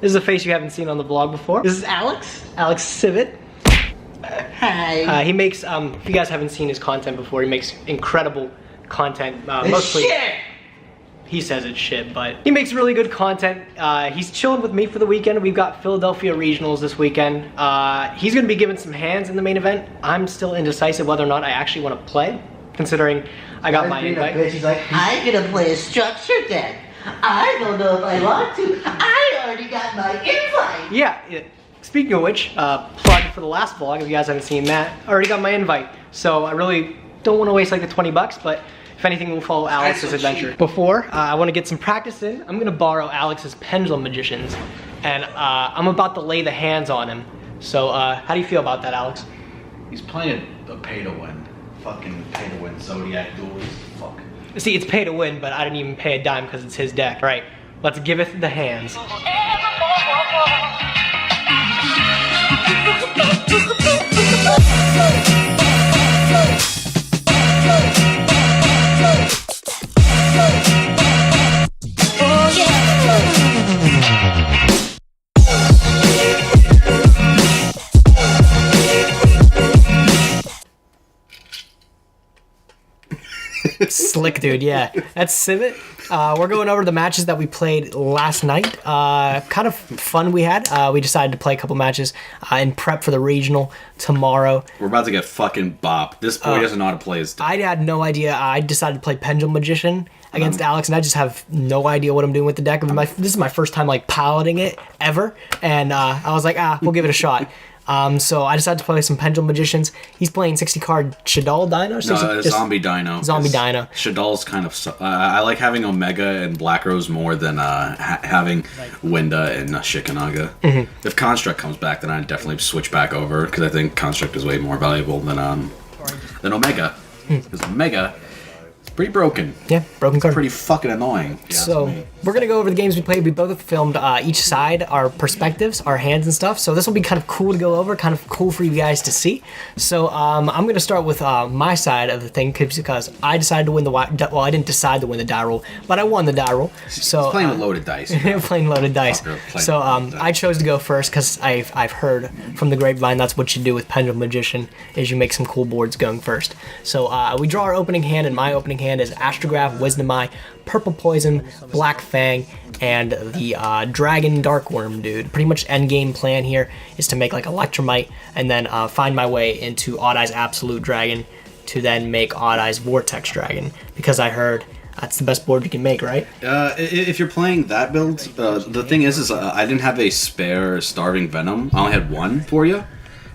This is a face you haven't seen on the vlog before. This is Alex Cvit. Hi. He makes, if you guys haven't seen his content before, he makes incredible content. Mostly, shit! He says it's shit, but he makes really good content. He's chilling with me for the weekend. We've got Philadelphia Regionals this weekend. He's gonna be giving some hands in the main event. I'm still indecisive whether or not I actually want to play, considering I got my invite. I'm gonna play a structure deck. I don't know if I want to. I already got my invite. Yeah, speaking of which, plug for the last vlog, if you guys haven't seen that, I already got my invite. So I really don't want to waste like the 20 bucks, but if anything, we'll follow Alex's adventure. Before, I want to get some practice in. I'm gonna borrow Alex's Pendulum Magicians, and I'm about to lay the hands on him. So how do you feel about that, Alex? He's playing a pay-to-win. Fucking pay-to-win Zodiac duelist. Fuck. See, it's pay to win, but I didn't even pay a dime because it's his deck. All right, let's give it the hands. Slick dude, yeah. That's Cvit. We're going over the matches that we played last night. Kind of fun we had. We decided to play a couple matches in prep for the regional tomorrow. We're about to get fucking bopped. This boy doesn't know how to play his deck. I had no idea. I decided to play Pendulum Magician against Alex, and I just have no idea what I'm doing with the deck. This is my first time like piloting it ever, and I was like, we'll give it a shot. So I decided to play some Pendulum Magicians. He's playing 60 card Shadal Dino? No, Zombie Dino. Zombie Dino. Shadal's kind of... I like having Omega and Black Rose more than having Winda and Shikanaga. Mm-hmm. If Construct comes back, then I'd definitely switch back over, because I think Construct is way more valuable than Omega. Because Omega... pretty broken. Yeah, broken card. Pretty fucking annoying. So, we're going to go over the games we played. We both filmed each side, our perspectives, our hands and stuff. So this will be kind of cool to go over, kind of cool for you guys to see. So I'm going to start with my side of the thing because I decided to win the... Well, I didn't decide to win the die roll, but I won the die roll. So, he's playing with loaded dice. Playing loaded dice. So I chose to go first because I've heard from the grapevine that's what you do with Pendulum Magician, is you make some cool boards going first. So we draw our opening hand, and my opening hand is Astrograph, Wisdom Eye, Purple Poison, Black Fang, and the Dragon Darkworm dude. Pretty much end game plan here is to make like Electromite and then find my way into Odd Eye's Absolute Dragon to then make Odd Eye's Vortex Dragon, because I heard that's the best board you can make, right? If you're playing that build, the thing is I didn't have a spare Starving Venom. I only had one for you.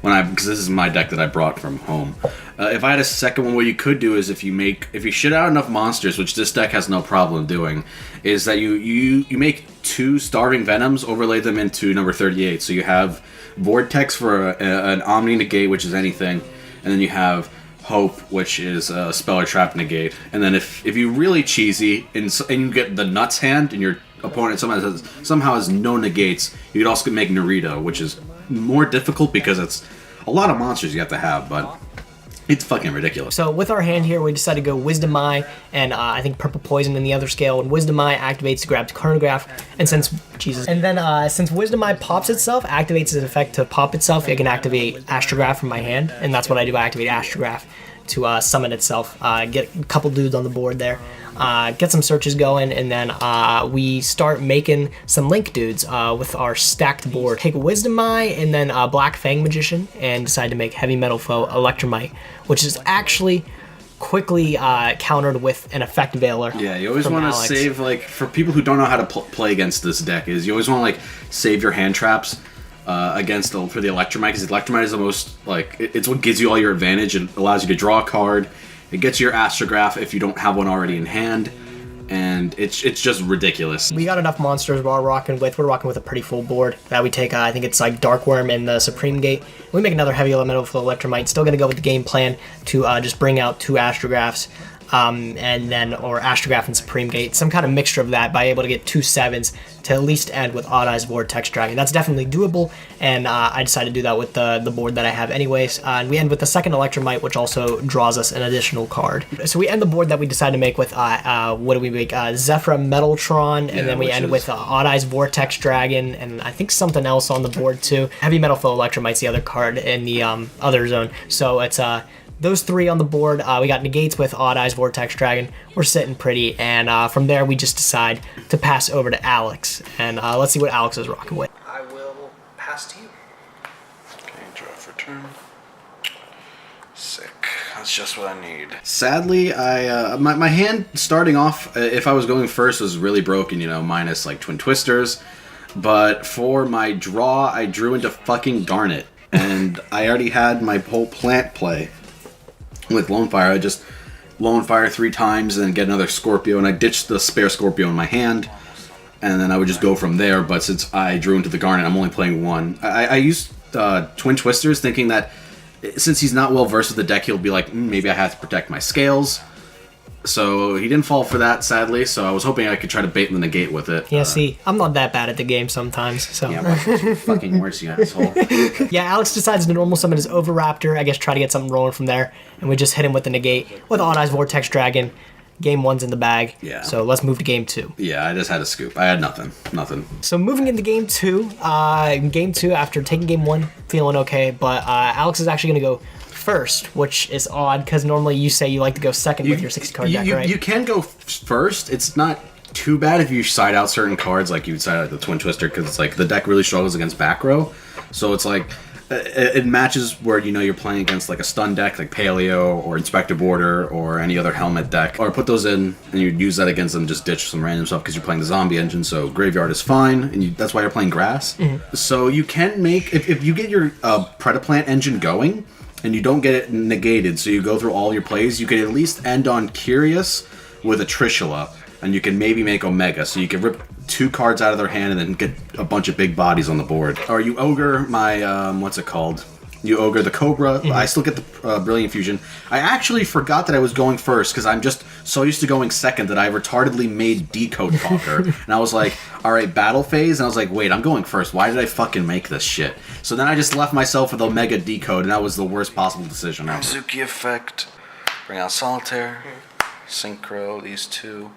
Because this is my deck that I brought from home. If I had a second one, what you could do is if you shit out enough monsters, which this deck has no problem doing, is that you make 2 Starving Venoms, overlay them into number 38. So you have Vortex for an Omni Negate, which is anything, and then you have Hope, which is a Spell or Trap Negate. And then if you're really cheesy and you get the Nuts hand and your opponent somehow has no negates, you could also make Narita, which is more difficult because it's a lot of monsters you have to have, but it's fucking ridiculous. So with our hand here, we decided to go Wisdom Eye and I think Purple Poison in the other scale. And Wisdom Eye activates to grab Chronograph, and since since Wisdom Eye pops itself, activates its effect to pop itself, it can activate Astrograph from my hand, and that's what I do. I activate Astrograph to summon itself, get a couple dudes on the board there. Get some searches going, and then we start making some Link dudes with our stacked board. Take Wisdom Eye and then Black Fang Magician, and decide to make Heavy Metal Foe Electromite, which is actually quickly countered with an Effect Veiler. Yeah, you always want to save, like, for people who don't know how to play against this deck, is you always want to like save your hand traps for the Electromite, because Electromite is the most, like, it's what gives you all your advantage. It allows you to draw a card. It gets your Astrograph if you don't have one already in hand, and it's just ridiculous. We got enough monsters we're rocking with. We're rocking with a pretty full board that we take. I think it's like Darkworm and the Supreme Gate. We make another Heavy Elemental for Electromite. Still going to go with the game plan to just bring out 2 Astrographs. and then or Astrograph and Supreme Gate, some kind of mixture of that, by able to get 2 7s to at least end with Odd Eyes Vortex Dragon. That's definitely doable, and I decided to do that with the board that I have anyways. And we end with the second Electromite, which also draws us an additional card. So we end the board that we decided to make with, what do we make? Zephyr Metaltron, and then we end with Odd Eyes Vortex Dragon, and I think something else on the board too. Heavy Metal Foe Electromite's the other card in the other zone. So it's those 3 on the board. We got negates with Odd Eyes Vortex Dragon. We're sitting pretty, and from there we just decide to pass over to Alex, and let's see what Alex is rocking with. I will pass to you. Okay, draw for turn. Sick. That's just what I need. Sadly, my hand starting off, if I was going first, was really broken. Minus like Twin Twisters, but for my draw, I drew into fucking Garnet, and I already had my whole plant play. With Lone Fire, I just Lone Fire 3 times and then get another Scorpio, and I ditched the spare Scorpio in my hand, and then I would just go from there. But since I drew into the Garnet, I'm only playing 1. I used Twin Twisters thinking that since he's not well versed with the deck, he'll be like, maybe I have to protect my scales. So he didn't fall for that, sadly, so I was hoping I could try to bait the negate with it. Yeah, see, I'm not that bad at the game sometimes, so... Yeah, but fucking worse, you asshole. Yeah, Alex decides to normal summon his Overraptor, I guess try to get something rolling from there, and we just hit him with the negate with Odd Eyes Vortex Dragon. Game 1's in the bag, so let's move to game 2. Yeah, I just had a scoop. I had nothing. So moving into game 2, after taking game 1, feeling okay, but Alex is actually going to go first, which is odd because normally you say you like to go second with your 60-card deck, right? You can go first. It's not too bad if you side out certain cards, like you would side out the Twin Twister, because it's like the deck really struggles against back row. So it's like it matches where you're playing against like a stun deck like Paleo or Inspector Border or any other helmet deck, or put those in and you use that against them, just ditch some random stuff because you're playing the zombie engine. So Graveyard is fine, and that's why you're playing grass. So you can make, if you get your Predaplant engine going and you don't get it negated, so you go through all your plays, you can at least end on Curious with a Trishula, and you can maybe make Omega, so you can rip 2 cards out of their hand and then get a bunch of big bodies on the board. Or you Ogre my, what's it called? You Ogre the Cobra. I still get the Brilliant Fusion. I actually forgot that I was going first because I'm just so used to going second that I retardedly made Decode Talker. And I was like, alright, battle phase. And I was like, wait, I'm going first. Why did I fucking make this shit? So then I just left myself with Omega Decode, and that was the worst possible decision ever. Suzuki Effect. Bring out Solitaire. Synchro, these 2.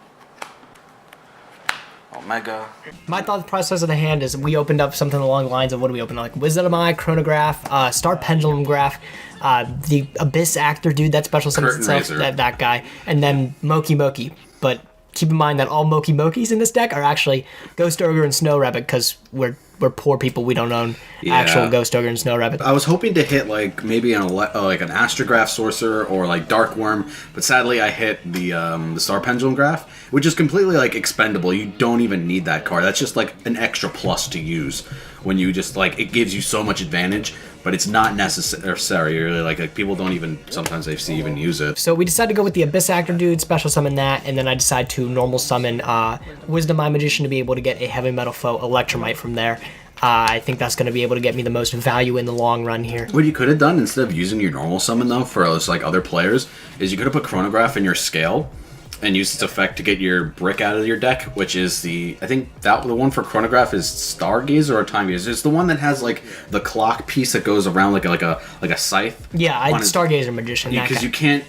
Omega. My thought process of the hand is we opened up something along the lines of what do we open up? Like Wisdom of Eye, Chronograph, Star Pendulum Graph, the Abyss Actor dude, that special summons itself, that guy, and then Moki Moki. But keep in mind that all Moki Mokis in this deck are actually Ghost Ogre and Snow Rabbit because we're poor people. We don't own actual Ghost Ogre and Snow Rabbit. I was hoping to hit like maybe like an Astrograph Sorcerer or like Dark Worm, but sadly I hit the Star Pendulum Graph, which is completely like expendable. You don't even need that card. That's just like an extra plus to use when you just like, it gives you so much advantage, but it's not necessary. Really, like people don't even sometimes they see even use it. So we decided to go with the Abyss Actor dude, special summon that, and then I decided to normal summon Wisdom Eye Magician to be able to get a Heavy Metal Foe Electromite from there. I think that's going to be able to get me the most value in the long run here. What you could have done instead of using your normal summon though for like other players is you could have put Chronograph in your scale and use its effect to get your brick out of your deck, which is I think the one for Chronograph is Stargazer or Time Gazer. It's the one that has like the clock piece that goes around like a scythe. Yeah, Stargazer Magician. Because you can't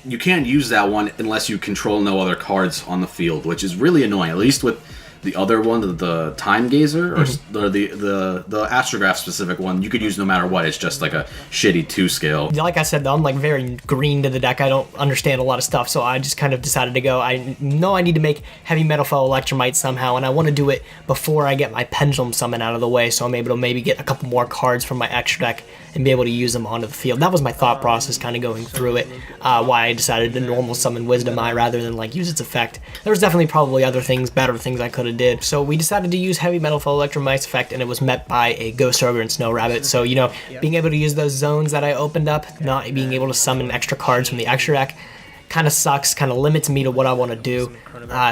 ust that one unless you control no other cards on the field, which is really annoying. At least with the other one, the Time Gazer, or the Astrograph specific one, you could use no matter what. It's just like a shitty 2 scale. Like I said, though, I'm like very green to the deck. I don't understand a lot of stuff, so I just kind of decided to go. I know I need to make Heavy Metal Foe Electromite somehow, and I want to do it before I get my Pendulum Summon out of the way, so I'm able to maybe get a couple more cards from my extra deck and be able to use them onto the field. That was my thought process kind of going through it, why I decided to normal summon Wisdom Eye rather than like use its effect. There was definitely probably other things, better things I could have did. So we decided to use Heavy Metal Foe Electromite's effect, and it was met by a Ghost Ogre and Snow Rabbit. So, being able to use those zones that I opened up, not being able to summon extra cards from the extra deck, kind of sucks, kind of limits me to what I want to do.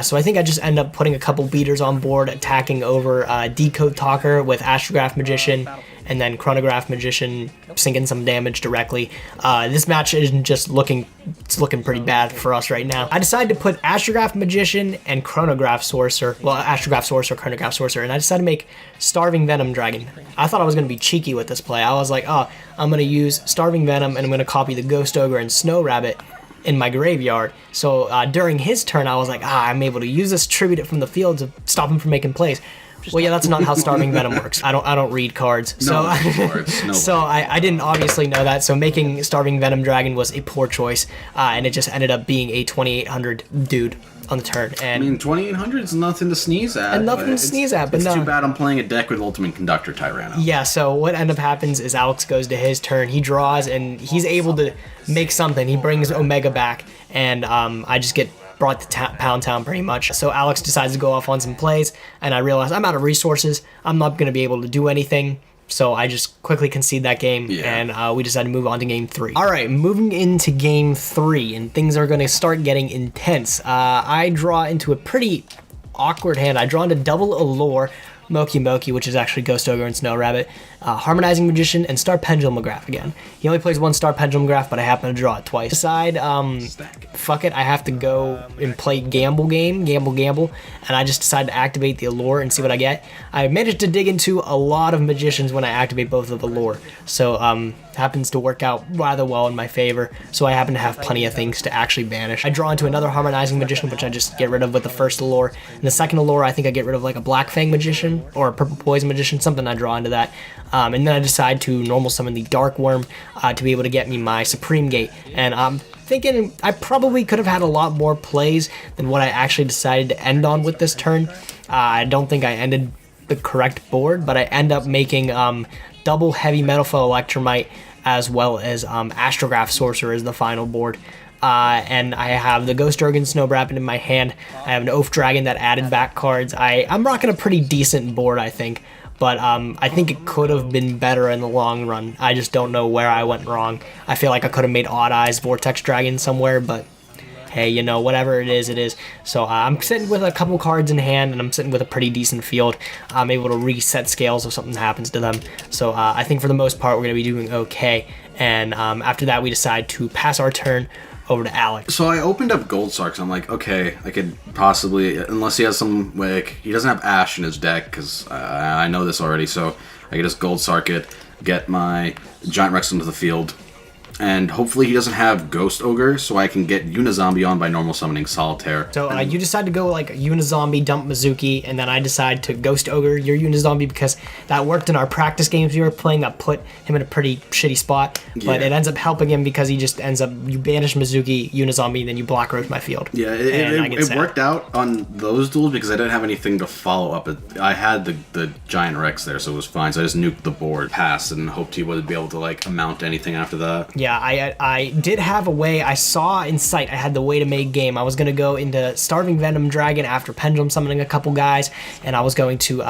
So I think I just end up putting a couple beaters on board, attacking over Decode Talker with Astrograph Magician, and then Chronograph Magician sinking some damage directly. This match isn't just looking, it's looking pretty bad for us right now. I decided to put Astrograph Magician and Chronograph Sorcerer, well, Astrograph Sorcerer, Chronograph Sorcerer, and I decided to make Starving Venom Dragon. I thought I was going to be cheeky with this play. I was like, oh, I'm going to use Starving Venom, and I'm going to copy the Ghost Ogre and Snow Rabbit in my graveyard. So during his turn, I was like, I'm able to use this, tribute it from the field to stop him from making plays. Well, yeah, that's not how Starving Venom works. I don't read cards, so I didn't obviously know that. So making Starving Venom Dragon was a poor choice, and it just ended up being a 2800 dude on the turn. And I mean, 2800 is nothing to sneeze at. And nothing to sneeze at, but it's no. too bad I'm playing a deck with Ultimate Conductor Tyranno. Yeah, so what ended up happens is Alex goes to his turn. He draws, and he's able to make something. He brings Omega back, and I just get brought to Pound Town pretty much. So Alex decides to go off on some plays, and I realize I'm out of resources. I'm not going to be able to do anything. So I just quickly concede that game, and we decided to move on to game 3. All right, moving into game 3, and things are going to start getting intense. I draw into a pretty awkward hand. I draw into double Allure, Moki Moki, which is actually Ghost Ogre and Snow Rabbit, Harmonizing Magician, and Star Pendulum Graph again. He only plays 1 Star Pendulum Graph, but I happen to draw it twice. Decide, fuck it, I have to go and play Gamble, and I just decided to activate the Allure and see what I get. I managed to dig into a lot of Magicians when I activate both of Allure, so happens to work out rather well in my favor, so I happen to have plenty of things to actually banish. I draw into another Harmonizing Magician, which I just get rid of with the first Allure, and the second Allure I think I get rid of like a Black Fang Magician, or a Purple Poison Magician, something I draw into that. And then I decide to normal summon the Dark Worm to be able to get me my Supreme Gate. And I'm thinking I probably could have had a lot more plays than what I actually decided to end on with this turn. I don't think I ended the correct board, but I end up making double Heavy Metal Foe Electromite as well as Astrograph Sorcerer as the final board. And I have the Ghost Ogre and Snow Rabbit in my hand. I have an Oath Dragon that added back cards. I'm rocking a pretty decent board, I think. But I think it could have been better in the long run. I just don't know where I went wrong. I feel like I could have made Odd Eyes Vortex Dragon somewhere, but hey, you know, whatever it is, it is. So I'm sitting with a couple cards in hand, and I'm sitting with a pretty decent field. I'm able to reset scales if something happens to them. So I think for the most part, we're going to be doing okay. And after that, we decide to pass our turn over to Alex. So I opened up Gold Sarks. I'm like, okay, I could possibly, unless he has some, like, he doesn't have Ash in his deck, because I know this already, so I could just Gold Sark it, get my Giant Rex into the field, and hopefully he doesn't have Ghost Ogre, so I can get Unizombie on by normal summoning Solitaire. So you decide to go like Unizombie, dump Mizuki, and then I decide to Ghost Ogre your Unizombie because that worked in our practice games we were playing. That put him in a pretty shitty spot, but it ends up helping him because he just ends up, you banish Mizuki, Unizombie, and then you block roach my field. Yeah, it worked out on those duels because I didn't have anything to follow up. I had the Giant Rex there, so it was fine. So I just nuked the board, passed, and hoped he would be able to like amount anything after that. Yeah, I did have a way. I saw in sight I had the way to make game. I was going to go into Starving Venom Dragon after Pendulum summoning a couple guys, and I was going to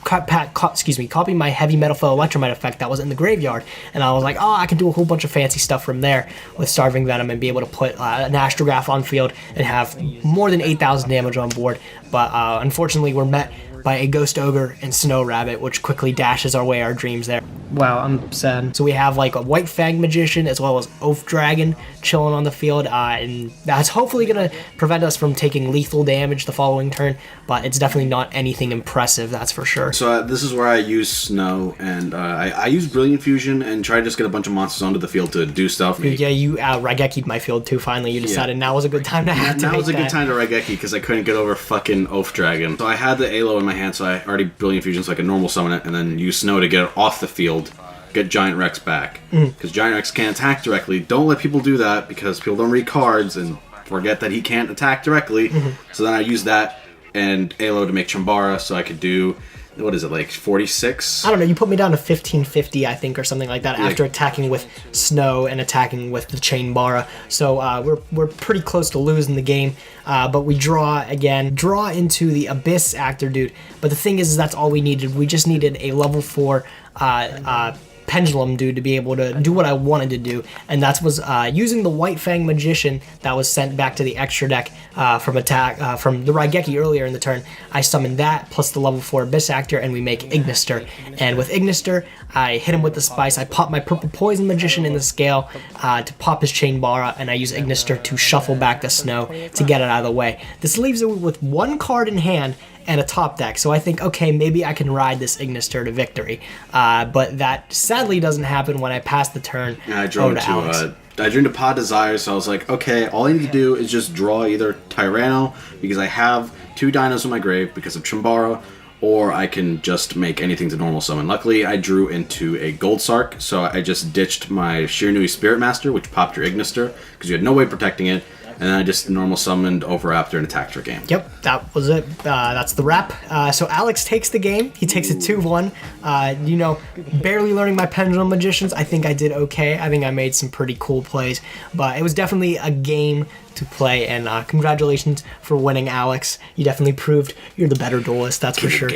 copy my Heavy Metal Foe Electromite effect that was in the graveyard, and I was like, oh, I can do a whole bunch of fancy stuff from there with Starving Venom and be able to put an Astrograph on field and have more than 8,000 damage on board. But unfortunately, we're met by a Ghost Ogre and Snow Rabbit, which quickly dashes our dreams there. Wow, I'm sad. So we have like a White Fang Magician as well as Oath Dragon chilling on the field, and that's hopefully going to prevent us from taking lethal damage the following turn, but it's definitely not anything impressive, that's for sure. So this is where I use Snow, and I use Brilliant Fusion and try to just get a bunch of monsters onto the field to do stuff. Yeah, you Raigeki my field too, finally. You decided now was a good time to activate that. Now was a good time to Raigeki because I couldn't get over fucking Oath Dragon. So I had the Alo in my hand, so I already Brilliant Fusion so I could normal summon it and then use Snow to get it off the field, get Giant Rex back. Because Giant Rex can't attack directly. Don't let people do that because people don't read cards and forget that he can't attack directly. So then I use that and Alo to make Chambara so I could do, what is it, like 46? I don't know, you put me down to 1550, I think, or something like that, after attacking with Snow and attacking with the Chain Bara. So we're pretty close to losing the game, but we draw into the Abyss Actor dude. But the thing is that's all we needed. We just needed a level 4 Pendulum do to be able to do what I wanted to do, and that was using the White Fang Magician that was sent back to the extra deck from the Raigeki earlier in the turn. I summoned that plus the level 4 Abyss Actor, and we make Ignister. And with Ignister, I hit him with the Spice. I pop my Purple Poison Magician in the scale to pop his Chain Bara, and I use Ignister to shuffle back the Snow to get it out of the way. This leaves it with one card in hand and a top deck, so I think, okay, maybe I can ride this Ignister to victory. But that sadly doesn't happen when I pass the turn over to Alex. I drew into Pod Desire, so I was like, okay, all I need to do is just draw either Tyranno, because I have 2 dinos in my grave because of Chimbara, or I can just make anything to normal summon. Luckily, I drew into a Gold Sark, so I just ditched my Shiranui Spirit Master, which popped your Ignister, because you had no way of protecting it, and then I just normal summoned Over After and attacked your game. Yep, that was it. That's the wrap. So Alex takes the game. He takes it 2-1. You know, barely learning my Pendulum Magicians. I think I did okay. I think I made some pretty cool plays, but it was definitely a game to play, and congratulations for winning, Alex. You definitely proved you're the better duelist, that's for sure.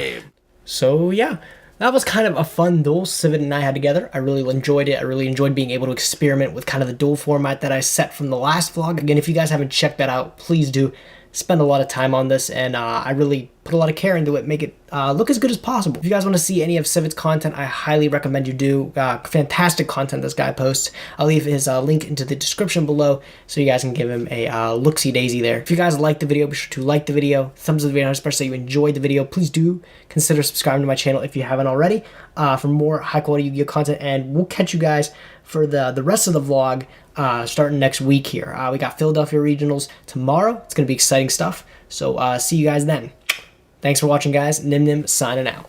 So yeah, that was kind of a fun duel Cvit and I had together. I really enjoyed it. I really enjoyed being able to experiment with kind of the duel format that I set from the last vlog. Again, if you guys haven't checked that out, please do. Spend a lot of time on this, and I really put a lot of care into it, make it look as good as possible. If you guys want to see any of Cvit's content, I highly recommend you do. Fantastic content this guy posts. I'll leave his link into the description below so you guys can give him a look-see-daisy there. If you guys liked the video, be sure to like the video, thumbs up the video, especially if you enjoyed the video. Please do consider subscribing to my channel if you haven't already for more high-quality Yu-Gi-Oh content, and we'll catch you guys for the rest of the vlog starting next week here. We got Philadelphia Regionals tomorrow. It's going to be exciting stuff, so see you guys then. Thanks for watching, guys. Nim Nim signing out.